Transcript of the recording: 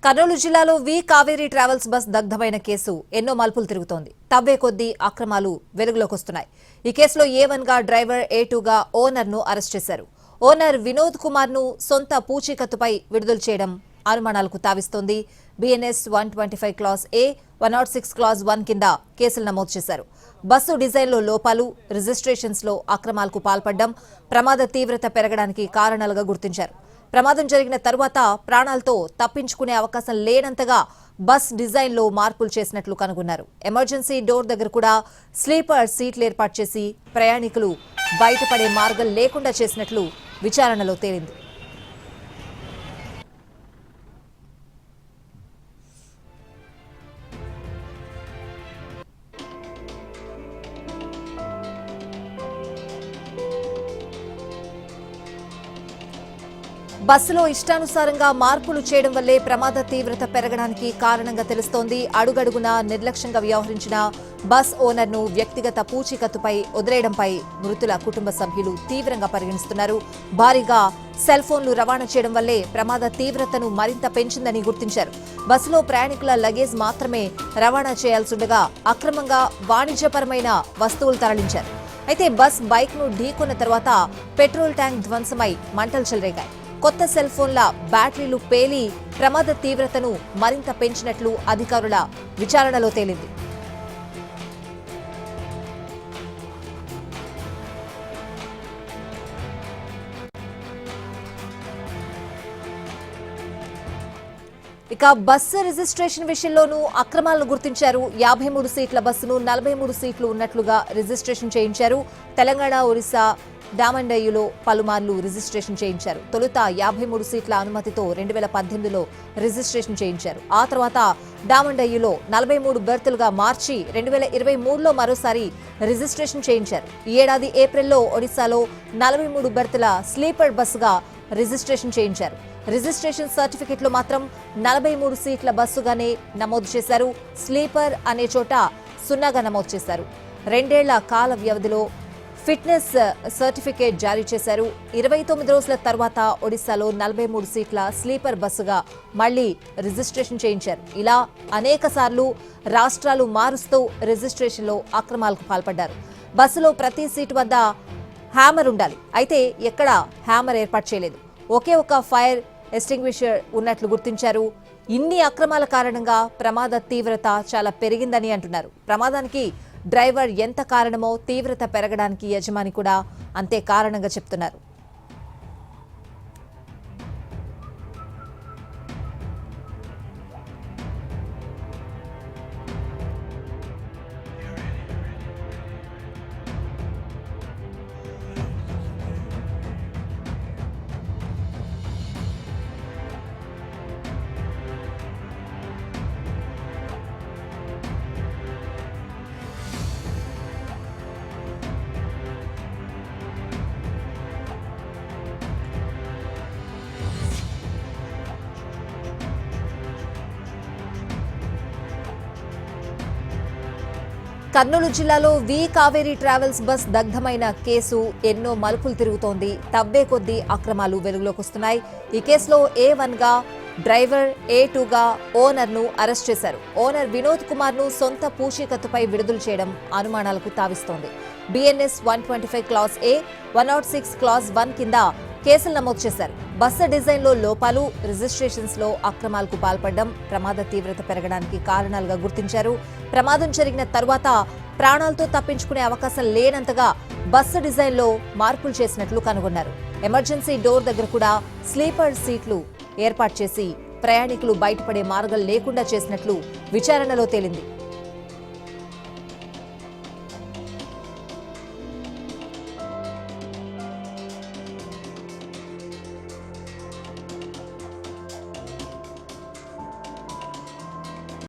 కర్నూలు జిల్లాలో Kaveri travels bus దగ్ధమైన case ఎన్నో మలుపులు తిరుగుతోంది. తవ్వే కొద్దీ అక్రమాలు వెలుగులోకి వస్తున్నాయి. ఈ కేసులో A1 గా డ్రైవర్, A2 గా ఓనర్ ను అరెస్ట్ చేశారు. ఓనర్ వినోద్ కుమార్ ను సొంత పూచీకత్తుపై విడుదల చేయడం అనుమానాలకు తావిస్తోంది. BNS 125 క్లాస్ A, 106 క్లాస్ 1 కింద కేసులు నమోదు చేశారు. బస్సు డిజైన్లో లోపాలు, రిజిస్ట్రేషన్స్ లో అక్రమాలకు పాల్పడడం ప్రమాద తీవ్రత పెరగడానికి కారణాలుగా గుర్తించారు. ప్రమాదం జరిగిన తరువాత ప్రాణాలతో తప్పించుకునే అవకాశం లేనంతగా బస్ డిజైన్ లో మార్పులు చేసినట్లు కనుగొన్నారు. ఎమర్జెన్సీ డోర్ దగ్గర కూడా స్లీపర్ సీట్లు ఏర్పాటు చేసి ప్రయాణికులు బయటపడే మార్గం లేకుండా చేసినట్లు విచారణలో తేలింది. బస్సులో ఇష్టానుసారంగా మార్పులు చేయడం వల్లే ప్రమాద తీవ్రత పెరగడానికి కారణంగా తెలుస్తోంది. అడుగడుగునా నిర్లక్ష్యంగా వ్యవహరించిన బస్ ఓనర్ ను వ్యక్తిగత పూచీకత్తుపై వదిలేయడంపై మృతుల కుటుంబ సభ్యులు తీవ్రంగా పరిగణిస్తున్నారు. భారీగా సెల్ ఫోన్లు రవాణా చేయడం వల్లే ప్రమాద తీవ్రతను మరింత పెంచిందని గుర్తించారు. బస్సులో ప్రయాణికుల లగేజ్ మాత్రమే రవాణా చేయాల్సిండగా అక్రమంగా వాణిజ్యపరమైన వస్తువులు తరలించారు. అయితే బస్ బైక్ ను ఢీకొన్న తర్వాత పెట్రోల్ ట్యాంక్ ధ్వంసమై మంటలు చెలరేగాయి. కొత్త సెల్ ఫోన్ల బ్యాటరీలు పేలి ప్రమాద తీవ్రతను మరింత పెంచినట్లు అధికారుల విచారణలో తేలింది. ఇక బస్సు రిజిస్ట్రేషన్ విషయంలోనూ అక్రమాలను గుర్తించారు. 53 సీట్ల బస్సును 43 సీట్లు ఉన్నట్లుగా రిజిస్ట్రేషన్ చేయించారు. తెలంగాణ, ఒరిస్సా, డామండయ్యలో పలుమార్లు రిజిస్ట్రేషన్ చేయించారు. తొలుత 53 సీట్ల అనుమతితో 2018లో రిజిస్ట్రేషన్ చేయించారు. ఆ తర్వాత డామండయ్యలో 43 బెర్తులుగా మార్చి 2023లో మరోసారి రిజిస్ట్రేషన్ చేయించారు. ఈ ఏడాది ఏప్రిల్లో ఒడిశాలో 43 బెర్తుల స్లీపర్ బస్సుగా రిజిస్ట్రేషన్ చేయించారు. రిజిస్ట్రేషన్ సర్టిఫికెట్ లో మాత్రం 43 సీట్ల బస్సుగానే నమోదు చేశారు. స్లీపర్ అనే చోట 0గా నమోదు చేశారు. 2 ఏళ్ల కాల వ్యవధిలో ఫిట్నెస్ సర్టిఫికేట్ జారీ చేశారు. 29 రోజుల తర్వాత ఒడిశాలో 43 సీట్ల స్లీపర్ బస్సుగా మళ్లీ రిజిస్ట్రేషన్ చేయించారు. ఇలా అనేక సార్లు రాష్ట్రాలు మారుస్తూ రిజిస్ట్రేషన్లో అక్రమాలకు పాల్పడ్డారు. బస్సులో ప్రతి సీటు వద్ద హ్యామర్ ఉండాలి. అయితే ఎక్కడ హ్యామర్ ఏర్పాటు చేయలేదు. ఒకే ఒక ఫైర్ ఎస్టింగ్విషర్ ఉన్నట్లు గుర్తించారు. ఇన్ని అక్రమాల కారణంగా ప్రమాద తీవ్రత చాలా పెరిగిందని అంటున్నారు. ప్రమాదానికి డ్రైవర్ ఎంత కారణమో తీవ్రత పెరగడానికి యజమాని కూడా అంతే కారణంగా చెప్తున్నారు. కర్నూలు జిల్లాలో కావేరీ ట్రావెల్స్ బస్ దగ్ధమైన కేసు ఎన్నో మలుపులు తిరుగుతోంది. తవ్వే కొద్దీ అక్రమాలు వెలుగులోకి వస్తున్నాయి. ఈ కేసులో A1 గా డ్రైవర్, A2 గా ఓనర్ ను అరెస్ట్ చేశారు. ఓనర్ వినోద్ కుమార్ ను సొంత పూచీకత్తుపై విడుదల చేయడం అనుమానాలకు తావిస్తోంది. BNS 125 క్లాస్ A, 106 క్లాస్ 1 కింద కేసులు నమోదు చేశారు. బస్సు డిజైన్ లో లోపాలు, రిజిస్ట్రేషన్స్ లో అక్రమాలకు పాల్పడడం ప్రమాద తీవ్రత పెరగడానికి కారణాలుగా గుర్తించారు. ప్రమాదం జరిగిన తరువాత ప్రాణాలతో తప్పించుకునే అవకాశం లేనంతగా బస్సు డిజైన్ లో మార్పులు చేసినట్లు కనుగొన్నారు. ఎమర్జెన్సీ డోర్ దగ్గర కూడా స్లీపర్ సీట్లు ఏర్పాటు చేసి ప్రయాణికులు బయటపడే మార్గం లేకుండా చేసినట్లు విచారణలో తేలింది.